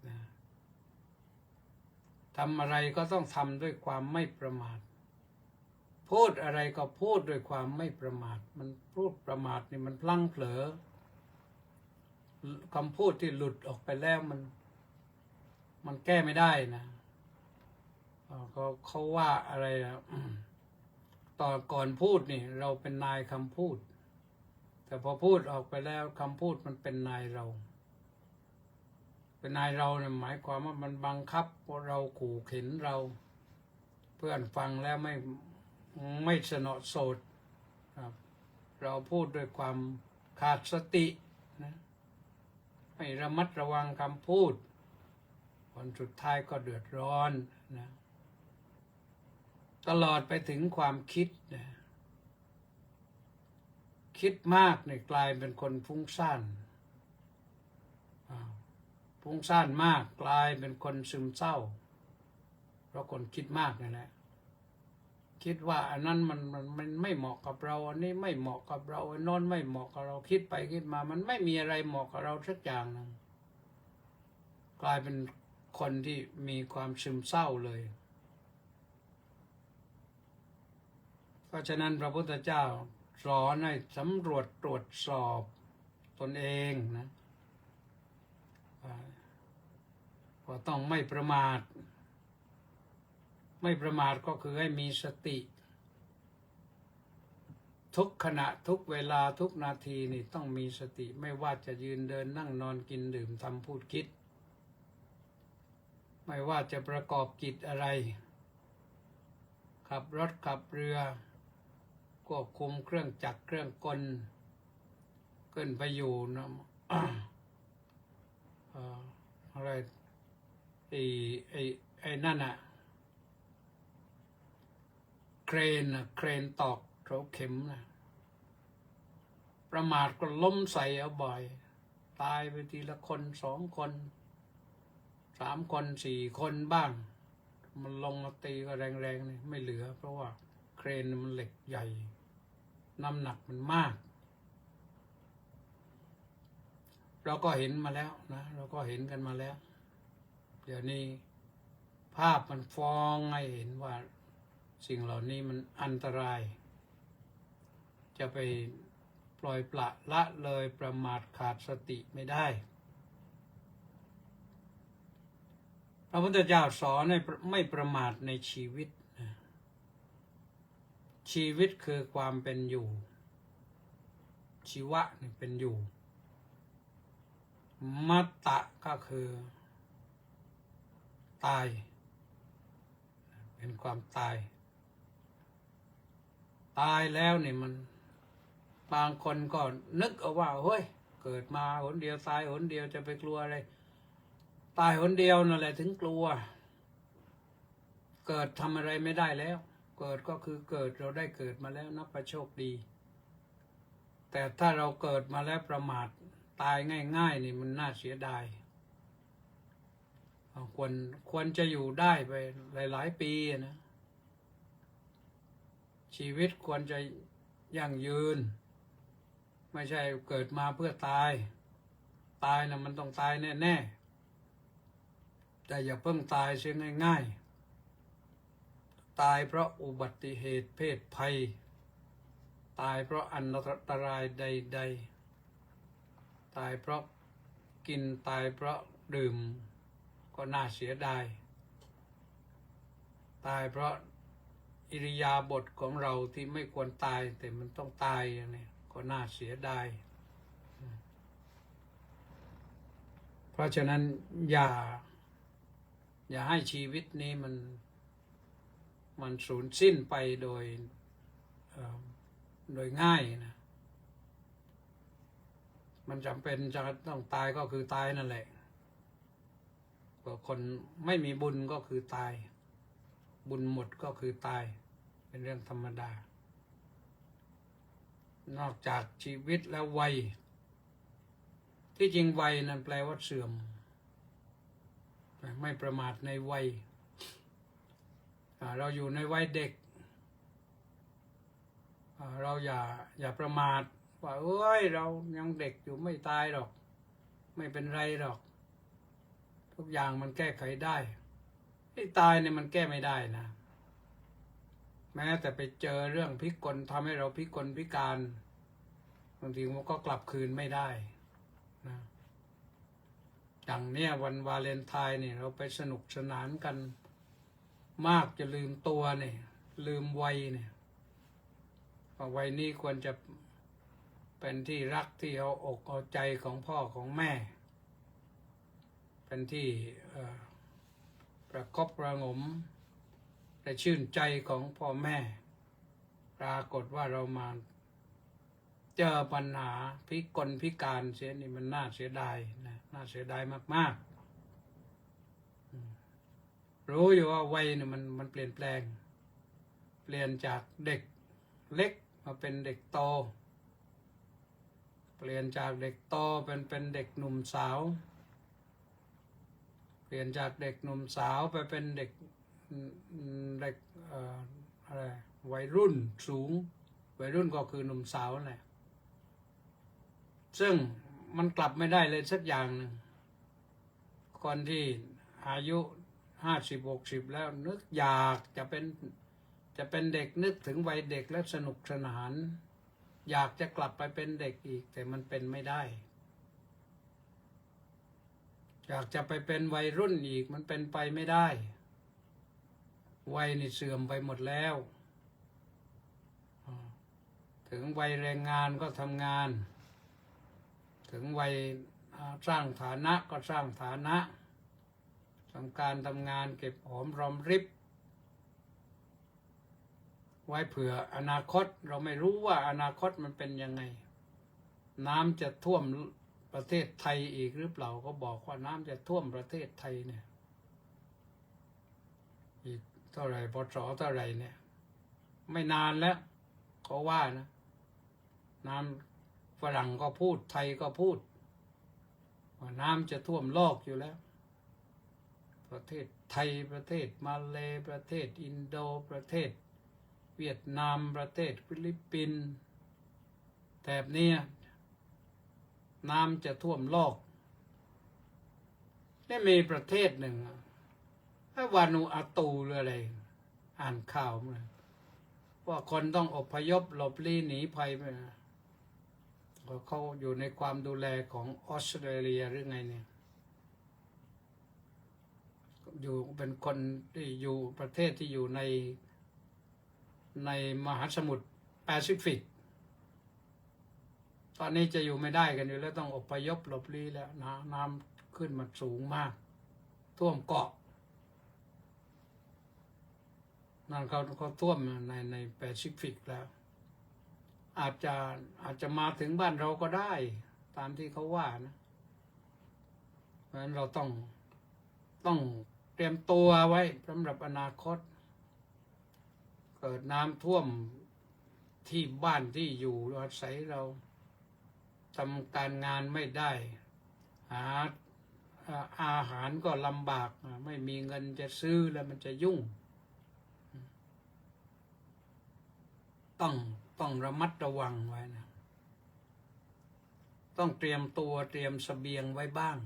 นะทำอะไรก็ต้องทำด้วยความไม่ประมาทพูดอะไรก็พูดด้วยความไม่ประมาทมันพูดประมาทนี่มันพลั้งเผลอคำพูดที่หลุดออกไปแล้วมันแก้ไม่ได้นะเขาว่าอะไรนะตอนก่อนพูดนี่เราเป็นนายคำพูดแต่พอพูดออกไปแล้วคำพูดมันเป็นนายเราเป็นนายเราเนี่ยหมายความว่ามันบังคับเราขู่เข็นเราเพื่อนฟังแล้วไม่สนอโสดครับเราพูดด้วยความขาดสตินะไม่ระมัดระวังคำพูดผลสุดท้ายก็เดือดร้อนนะตลอดไปถึงความคิดนะคิดมากเนี่ยกลายเป็นคนฟุ้งซ่านฟุ้งซ่านมากกลายเป็นคนซึมเศร้าเพราะคนคิดมากนี่แหละคิดว่าอันนั้นมันไม่เหมาะกับเราอันนี้ไม่เหมาะกับเราอันโน้นไม่เหมาะกับเราคิดไปคิดมามันไม่มีอะไรเหมาะกับเราสักอย่างนึงกลายเป็นคนที่มีความซึมเศร้าเลยเพราะฉะนั้นพระพุทธเจ้าสอนให้สำรวจตรวจสอบตนเองนะก็ต้องไม่ประมาทไม่ประมาทก็คือให้มีสติทุกขณะทุกเวลาทุกนาทีนี่ต้องมีสติไม่ว่าจะยืนเดินนั่งนอนกินดื่มทำพูดคิดไม่ว่าจะประกอบกิจอะไรขับรถขับเรือควบคุมเครื่องจักรเครื่องกลขึ้นไปอยู่นะอะไรไอ้นั่นอะเครนตอกเสาเข็มนะประมาทก็ล้มใส่เอาบ่อยตายไปทีละคน2 คน3 คน4 คนบ้างมันลงมาตีก็แรงๆนี่ไม่เหลือเพราะว่าเครนมันเหล็กใหญ่น้ำหนักมันมากเราก็เห็นมาแล้วนะเราก็เห็นกันมาแล้วเดี๋ยวนี้ภาพมันฟ้องให้เห็นว่าสิ่งเหล่านี้มันอันตรายจะไปปล่อยปละละเลยประมาทขาดสติไม่ได้พระพุทธเจ้าสอนให้ไม่ประมาทในชีวิตชีวิตคือความเป็นอยู่ชีวะนี่เป็นอยู่มัตตะก็คือตายเป็นความตายแล้วนี่มันบางคนก็นึกเอาว่าเฮ้ยเกิดมาหนเดียวตายหนเดียวจะไปกลัวอะไรตายหนเดียวนั่นแหละถึงกลัวเกิดทำอะไรไม่ได้แล้วเกิดก็คือเกิดเราได้เกิดมาแล้วนับว่าโชคดีแต่ถ้าเราเกิดมาแล้วประมาทตายง่ายๆนี่มันน่าเสียดายควรจะอยู่ได้ไปหลายๆปีนะชีวิตควรจะยั่งยืนไม่ใช่เกิดมาเพื่อตายนะมันต้องตายแน่ๆแต่อย่าเพิ่งตายเสียง่ายๆตายเพราะอุบัติเหตุเพศภัยตายเพราะอันตรายใดๆตายเพราะกินตายเพราะดื่มก็น่าเสียดายตายเพราะอิริยาบถของเราที่ไม่ควรตายแต่มันต้องตายอย่างนี้ก็น่าเสียดายเพราะฉะนั้นอย่าให้ชีวิตนี้มัน มันสูญสิ้นไปโดยง่ายนะมันจำเป็นจะต้องตายก็คือตายนั่นแหละก็คนไม่มีบุญก็คือตายบุญหมดก็คือตายเป็นเรื่องธรรมดานอกจากชีวิตแล้ววัยที่จริงวัยนั้นแปลว่าเสื่อมไม่ประมาทในวัยเราอยู่ในวัยเด็กเราอย่าประมาทว่าเอ้ยเรายังเด็กอยู่ไม่ตายหรอกไม่เป็นไรหรอกทุกอย่างมันแก้ไขได้ที่ตายเนี่ยมันแก้ไม่ได้นะแม้แต่ไปเจอเรื่องพิกลทำให้เราพิกลพิการบางทีมันก็กลับคืนไม่ได้นะอย่างเนี้ยวันวาเลนไทน์เนี่ยเราไปสนุกสนานกันมากจะลืมตัวเนี่ยลืมวัยเนี่ยวัยนี้ควรจะเป็นที่รักที่เอาอกเอาใจของพ่อของแม่เป็นที่ประคบประหงมและชื่นใจของพ่อแม่ปรากฏว่าเรามาเจอปัญหาพิกลพิการเสียนี่มันน่าเสียดายนะน่าเสียดายมากๆรู้อยู่ว่าวัยเนี่ยมันเปลี่ยนแปลงเปลี่ยนจากเด็กเล็กมาเป็นเด็กโตเปลี่ยนจากเด็กโตเป็นเด็กหนุ่มสาวเปลี่ยนจากเด็กหนุ่มสาวไปเป็นเด็กอะไรวัยรุ่นสูงวัยรุ่นก็คือหนุ่มสาวแหละซึ่งมันกลับไม่ได้เลยสักอย่างหนึ่งคนที่อายุ50-60แล้วนึกอยากจะเป็นเด็กนึกถึงวัยเด็กและสนุกสนานอยากจะกลับไปเป็นเด็กอีกแต่มันเป็นไม่ได้อยากจะไปเป็นวัยรุ่นอีกมันเป็นไปไม่ได้วัยนี่เสื่อมไปหมดแล้วถึงวัยแรงงานก็ทำงานถึงวัยสร้างฐานะก็สร้างฐานะทำการทำงานเก็บหอมรอมริบไว้เผื่ออนาคตเราไม่รู้ว่าอนาคตมันเป็นยังไงน้ำจะท่วมประเทศไทยอีกหรือเปล่าก็บอกว่าน้ำจะท่วมประเทศไทยเนี่ยอีกเท่าไหร่พศเท่าไหร่เนี่ยไม่นานแล้วเขาว่านะน้ำฝรั่งก็พูดไทยก็พูดว่าน้ำจะท่วมโลกอยู่แล้วประเทศไทยประเทศมาเลย์ประเทศอินโดประเทศเวียดนามประเทศฟิลิปปินส์แถบนี้น้ำจะท่วมโลกได้มีประเทศหนึ่งวานูอาตูหรืออะไรอ่านข่าวมาว่าคนต้องอพยพหลบลี้หนีภัยไปเขาอยู่ในความดูแลของออสเตรเลียหรือไงเนี่ยอยู่เป็นคนที่อยู่ประเทศที่อยู่ในมหาสมุทรแปซิฟิกตอนนี้จะอยู่ไม่ได้กันอยู่แล้วต้องอพยพหลบลี้แล้วน้ำขึ้นมาสูงมากท่วมเกาะนั่นเขาท่วมในแปซิฟิกแล้วอาจจะมาถึงบ้านเราก็ได้ตามที่เขาว่านะเพราะฉะนั้นเราต้องเตรียมตัวไว้สำหรับอนาคตเกิดน้ำท่วมที่บ้านที่อยู่อาศัยเราทำการงานไม่ได้หาอาหารก็ลำบากไม่มีเงินจะซื้อแล้วมันจะยุ่งต้องระมัดระวังไว้นะต้องเตรียมตัวเตรียมเสบียงไว้บ้าง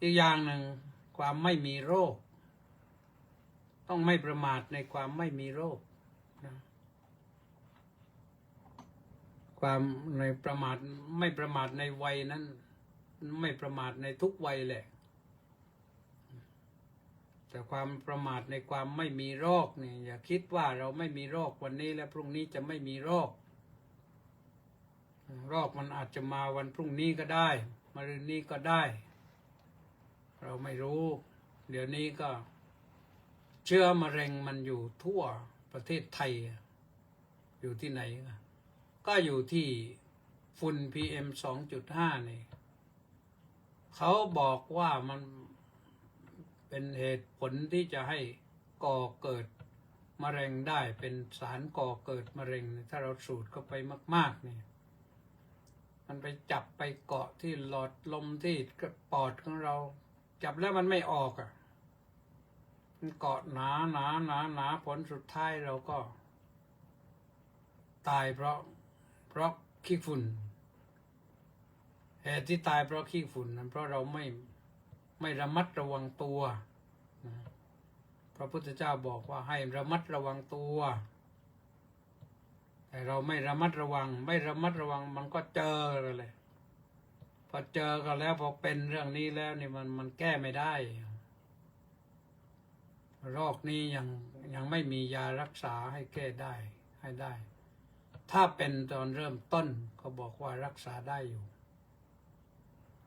อีกอย่างหนึ่งความไม่มีโรคต้องไม่ประมาทในความไม่มีโรคนะความในประมาทไม่ประมาทในวัยนั้นไม่ประมาทในทุกวัยแหละแต่ความประมาทในความไม่มีโรคนี่อย่าคิดว่าเราไม่มีโรควันนี้และพรุ่งนี้จะไม่มีโรคโรคมันอาจจะมาวันพรุ่งนี้ก็ได้มะรืนนี้ก็ได้เราไม่รู้เดี๋ยวนี้ก็ เชื้อมะเร็งมันอยู่ทั่วประเทศไทยอยู่ที่ไหนก็อยู่ที่ฝุ่น PM 2.5นี่เขาบอกว่ามันเป็นเหตุผลที่จะให้ก่อเกิดมะเร็งได้เป็นสารก่อเกิดมะเร็งถ้าเราสูดเข้าไปมากๆนี่มันไปจับไปเกาะที่หลอดลมที่ปอดของเราจับแล้วมันไม่ออกมันเกาะหนาผลสุดท้ายเราก็ตายเพราะขี้ฝุ่นเหตุที่ตายเพราะขี้ฝุ่นนั้นเพราะเราไม่ระมัดระวังตัวพระพุทธเจ้าบอกว่าให้ระมัดระวังตัวแต่เราไม่ระมัดระวังมันก็เจอเลยพอเจอกันแล้วพอเป็นเรื่องนี้แล้วนี่มันแก้ไม่ได้โรคนี้ยังไม่มียารักษาให้แก้ได้ให้ได้ถ้าเป็นตอนเริ่มต้นเขาบอกว่ารักษาได้อยู่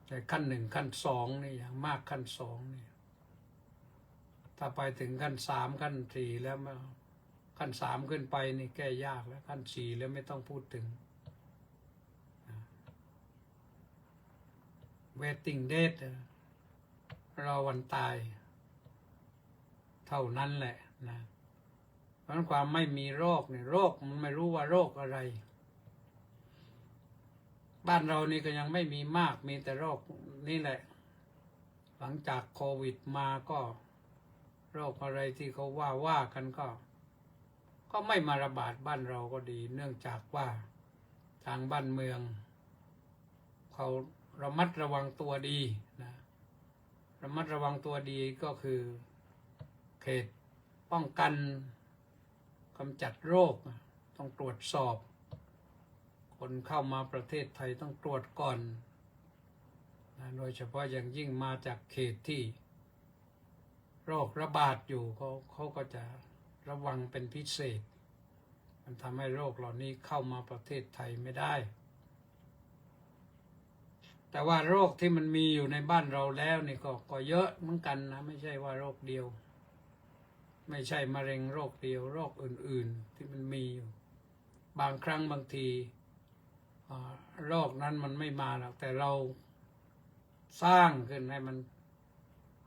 แต่ขั้น 1 ขั้น 2นี่อย่างมากขั้น 2นี่ถ้าไปถึงขั้น 3 ขั้น 4แล้วขั้น 3ขึ้นไปนี่แก้ยากแล้วขั้น 4แล้วไม่ต้องพูดถึง waiting date รอวันตายเท่านั้นแหละนะเพราะความไม่มีโรคเนี่ยโรคมันไม่รู้ว่าโรคอะไรบ้านเรานี่ก็ยังไม่มีมากมีแต่โรคนี่แหละหลังจากโควิดมาก็โรคอะไรที่เขาว่ากันก็ไม่มาระบาดบ้านเราก็ดีเนื่องจากว่าทางบ้านเมืองเขาระมัดระวังตัวดีนะระมัดระวังตัวดีก็คือเขตป้องกันกำจัดโรคต้องตรวจสอบคนเข้ามาประเทศไทยต้องตรวจก่อนนะโดยเฉพาะอย่างยิ่งมาจากเขตที่โรคระบาดอยู่เขาก็จะระวังเป็นพิเศษมันทำให้โรคเหล่านี้เข้ามาประเทศไทยไม่ได้แต่ว่าโรคที่มันมีอยู่ในบ้านเราแล้วนี่ก็เยอะเหมือนกันนะไม่ใช่ว่าโรคเดียวไม่ใช่มะเร็งโรคเดียวโรคอื่นๆที่มันมีอยู่บางครั้งบางทีโรคนั้นมันไม่มาหรอกแต่เราสร้างขึ้นให้มัน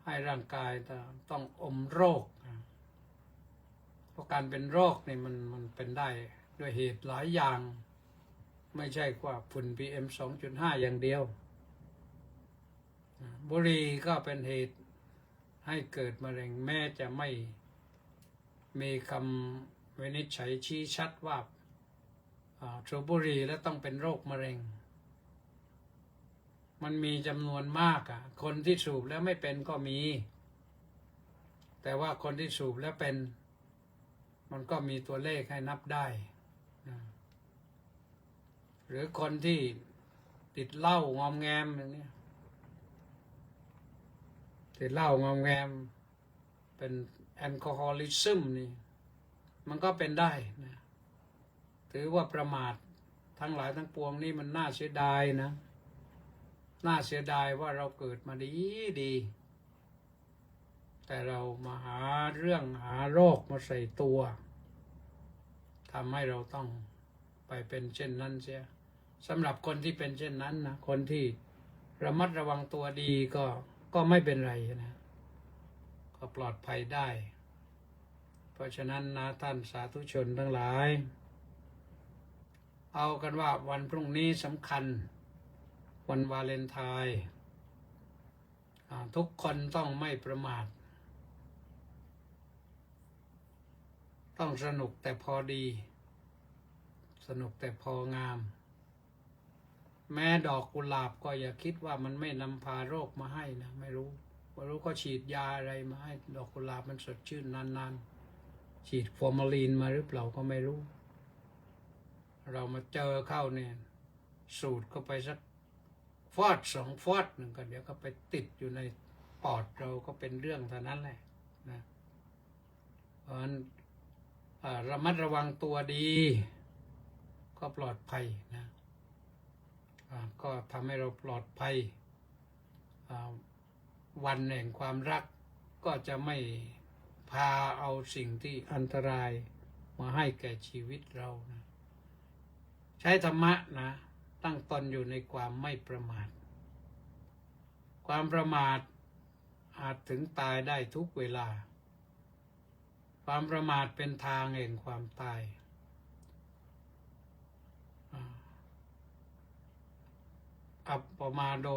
ให้ร่างกายต้องอมโรคเพราะการเป็นโรคนี่มันเป็นได้ด้วยเหตุหลายอย่างไม่ใช่ว่าฝุ่น PM 2.5 อย่างเดียวบุหรี่ก็เป็นเหตุให้เกิดมะเร็งแม้จะไม่มีคำวินิจฉัยชี้ชัดว่าสูบบุหรี่แล้วต้องเป็นโรคมะเร็งมันมีจำนวนมากคนที่สูบแล้วไม่เป็นก็มีแต่ว่าคนที่สูบแล้วเป็นมันก็มีตัวเลขให้นับได้หรือคนที่ติดเหล้างอมแงมอย่างนี้ติดเหล้างอมแงมเป็นแอลกอฮอลิซึมนี่มันก็เป็นได้นะถือว่าประมาททั้งหลายทั้งปวงนี่มันน่าเสียดายนะน่าเสียดายว่าเราเกิดมาดีแต่เรามาหาเรื่องหาโรคมาใส่ตัวทำให้เราต้องไปเป็นเช่นนั้นเสียสำหรับคนที่เป็นเช่นนั้นนะคนที่ระมัดระวังตัวดีก็ไม่เป็นไรนะก็ปลอดภัยได้เพราะฉะนั้นนะท่านสาธุชนทั้งหลายเอากันว่าวันพรุ่งนี้สำคัญวันวาเลนไทน์ทุกคนต้องไม่ประมาทต้องสนุกแต่พอดีสนุกแต่พองามแม้ดอกกุหลาบก็อย่าคิดว่ามันไม่นำพาโรคมาให้นะไม่รู้ก็ฉีดยาอะไรมาให้ดอกกุหลาบมันสดชื่นนานๆฉีดฟอร์มาลีนมาหรือเปล่าก็ไม่รู้เรามาเจอเข้าเนี่ยสูดเข้าไปสักฟอด2 ฟอดหนึ่งก็เดี๋ยวก็ไปติดอยู่ในปอดเราก็เป็นเรื่องเท่านั้นแหละนะเพราะฉะนั้นระมัดระวังตัวดีก็ปลอดภัยนะก็ทำให้เราปลอดภัยวันแห่งความรักก็จะไม่ พาเอาสิ่งที่อันตรายมาให้แก่ชีวิตเรานะใช้ธรรมะนะตั้งตนอยู่ในความไม่ประมาทความประมาทอาจถึงตายได้ทุกเวลาความประมาทเป็นทางแห่งความตายอัปปมาโด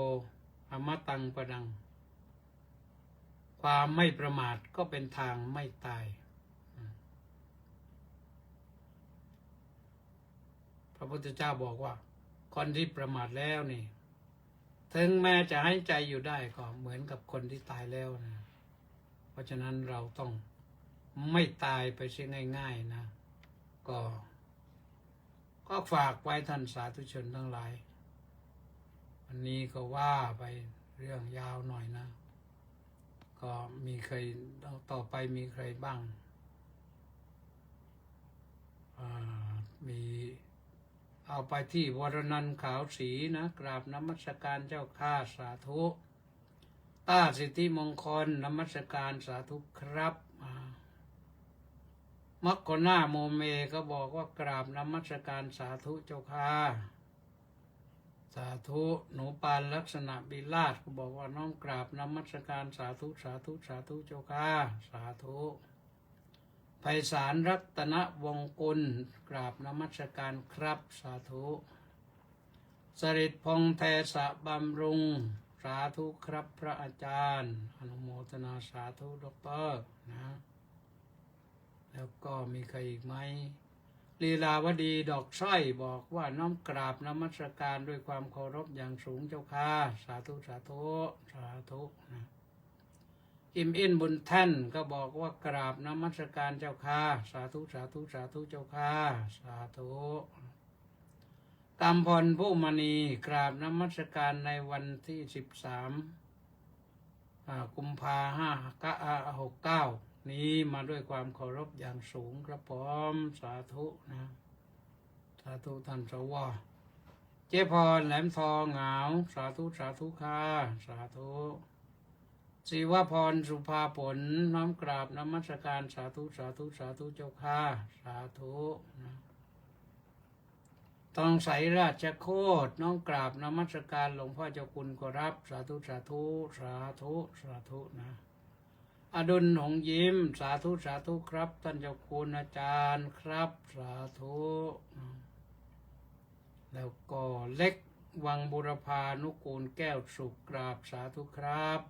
อมตังปดังความไม่ประมาทก็เป็นทางไม่ตายพระพุทธเจ้าบอกว่าคนที่ประมาทแล้วนี่ถึงแม้จะให้ใจอยู่ได้ก็เหมือนกับคนที่ตายแล้วนะเพราะฉะนั้นเราต้องไม่ตายไปเสียง่ายๆนะก็ฝากไว้ท่านสาธุชนทั้งหลายวันนี้ก็ว่าไปเรื่องยาวหน่อยนะก็มีใครต่อไปมีใครบ้างมีเอาไปที่วรนันท์ขาวศรีนะกราบนมัสการเจ้าข้าสาธุต้าสิทธิมงคลนมัสการสาธุครับมักคนหน้าโมเมก็บอกว่ากราบนมัสการสาธุเจ้าข้าสาธุหนูปานลักษณะบิลาศก็บอกว่าน้องกราบนมัสการสาธุสาธุสาธุเจ้าข้าสาธุไพศาลรัตนวงศ์กุลกราบนมัสการครับสาธุสริตพงษ์แทสะบำรุงสาธุครับพระอาจารย์อนุโมทนาสาธุดอกเตอร์นะแล้วก็มีใครอีกไหมลีลาวดีดอกสร้อยบอกว่าน้อมกราบนมัสการด้วยความเคารพอย่างสูงเจ้าค่ะสาธุสาธุสาธุนะอิมอินบุญแท่นก็บอกว่ากราบนมัสการเจ้าค่ะสาธุสาธุสาธุเจ้าค่ะสาธุกำพลผู้มณีกราบนมัสการในวันที่13 กุมภาพันธ์69นี้มาด้วยความเคารพอย่างสูงครับผมสาธุนะสาธุท่านสว.เจพรแหลมทองเหงาสาธุสาธุค่ะสาธุศิวพรสุภาผลน้อมกราบนมัสการสาธุสาธุสาธุเจ้าค่ะสาธุนะทองใสราชโคตรน้อมกราบนมัสการหลวงพ่อเจ้าคุณก็รับสาธุสาธุสาธุสาธุนะอดุลหงยิ้มสาธุสาธุครับท่านเจ้าคุณอาจารย์ครับสาธุแล้วก็เล็กวังบุรพานุกูลแก้วสุขกราบสาธุครับ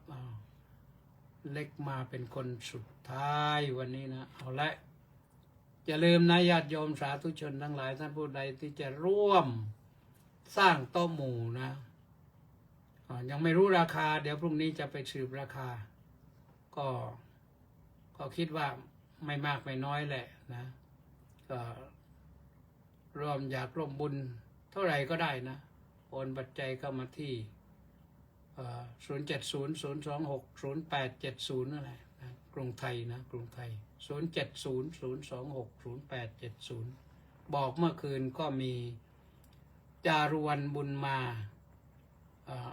เล็กมาเป็นคนสุดท้ายวันนี้นะเอาละอย่าลืมนะญาติโยมสาธุชนทั้งหลายท่านผู้ใดที่จะร่วมสร้างโต๊ะหมู่นะยังไม่รู้ราคาเดี๋ยวพรุ่งนี้จะไปสืบราคาก็คิดว่าไม่มากไม่น้อยแหละนะก็ร่วมอยากร่วมบุญเท่าไหร่ก็ได้นะโอนปัจจัยเข้ามาที่070-026-0870นั่นแหละนะกรุงไทยนะกรุงไทย070-026-0870บอกเมื่อคืนก็มีจารุวรรณบุญมา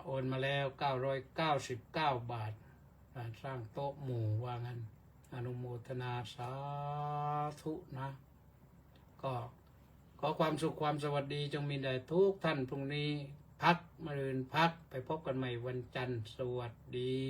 โอนมาแล้ว999 บาทสร้างโต๊ะหมู่ว่างั้นอนุโมทนาสาธุนะก็ขอความสุขความสวัสดีจงมีแด่ทุกท่านพรุ่งนี้พักมะรืนพักไปพบกันใหม่วันจันทร์สวัสดี